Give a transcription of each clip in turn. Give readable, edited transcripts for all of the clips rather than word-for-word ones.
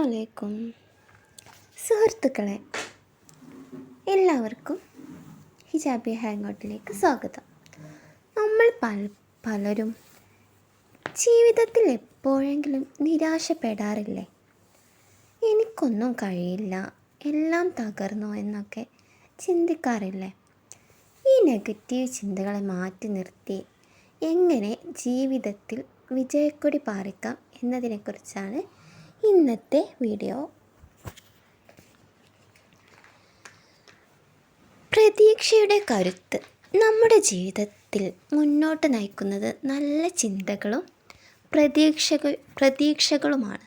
അസ്സലാമലൈക്കും സുഹൃത്തുക്കളെ, എല്ലാവർക്കും ഹിജാബി ഹാങ് ഔട്ടിലേക്ക് സ്വാഗതം. നമ്മൾ പലരും ജീവിതത്തിൽ എപ്പോഴെങ്കിലും നിരാശപ്പെടാറില്ലേ? എനിക്കൊന്നും കഴിയില്ല, എല്ലാം തകർന്നു എന്നൊക്കെ ചിന്തിക്കാറില്ലേ? ഈ നെഗറ്റീവ് ചിന്തകളെ മാറ്റി നിർത്തി എങ്ങനെ ജീവിതത്തിൽ വിജയക്കൊടി പാറിക്കാം എന്നതിനെക്കുറിച്ചാണ് ഇന്നത്തെ വീഡിയോ. പ്രതീക്ഷയുടെ കരുത്ത്. നമ്മുടെ ജീവിതത്തിൽ മുന്നോട്ട് നയിക്കുന്നത് നല്ല ചിന്തകളും പ്രതീക്ഷകളുമാണ്.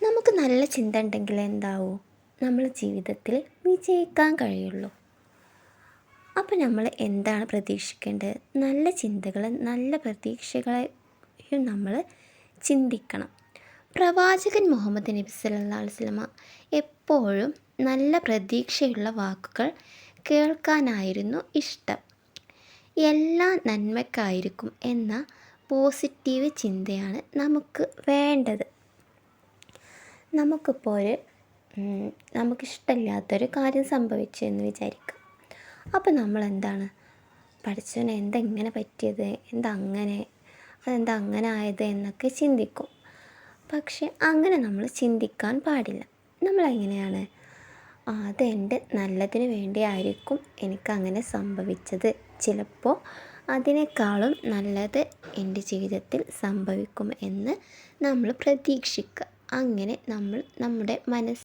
നമുക്ക് നല്ല ചിന്ത ഉണ്ടെങ്കിൽ എന്താവും? നമ്മൾ ജീവിതത്തിൽ വിജയിക്കാൻ കഴിയുള്ളൂ. അപ്പോൾ നമ്മൾ എന്താണ് പ്രതീക്ഷിക്കേണ്ടത്? നല്ല ചിന്തകളും നല്ല പ്രതീക്ഷകളെയും നമ്മൾ ചിന്തിക്കണം. പ്രവാചകൻ മുഹമ്മദ് നബി സല്ലല്ലാഹു അലൈഹി വസല്ലമ എപ്പോഴും നല്ല പ്രതീക്ഷയുള്ള വാക്കുകൾ കേൾക്കാനായിരുന്നു ഇഷ്ടം. എല്ലാം നന്മയ്ക്കായിരിക്കും എന്ന പോസിറ്റീവ് ചിന്തയാണ് നമുക്ക് വേണ്ടത്. നമുക്കിപ്പോൾ നമുക്കിഷ്ടമില്ലാത്തൊരു കാര്യം സംഭവിച്ചു എന്ന് വിചാരിക്കുക. അപ്പോൾ നമ്മളെന്താണ്, പഠിച്ചവനെ എന്താ ഇങ്ങനെ പറ്റിയത്, അതെന്താ അങ്ങനെ ആയത് എന്നൊക്കെ ചിന്തിക്കും. പക്ഷെ അങ്ങനെ നമ്മൾ ചിന്തിക്കാൻ പാടില്ല. നമ്മളെങ്ങനെയാണ്, അതെൻ്റെ നല്ലതിന് വേണ്ടിയായിരിക്കും എനിക്കങ്ങനെ സംഭവിച്ചത്, ചിലപ്പോൾ അതിനേക്കാളും നല്ലത് എൻ്റെ ജീവിതത്തിൽ സംഭവിക്കും എന്ന് നമ്മൾ പ്രതീക്ഷിക്കുക. അങ്ങനെ നമ്മൾ നമ്മുടെ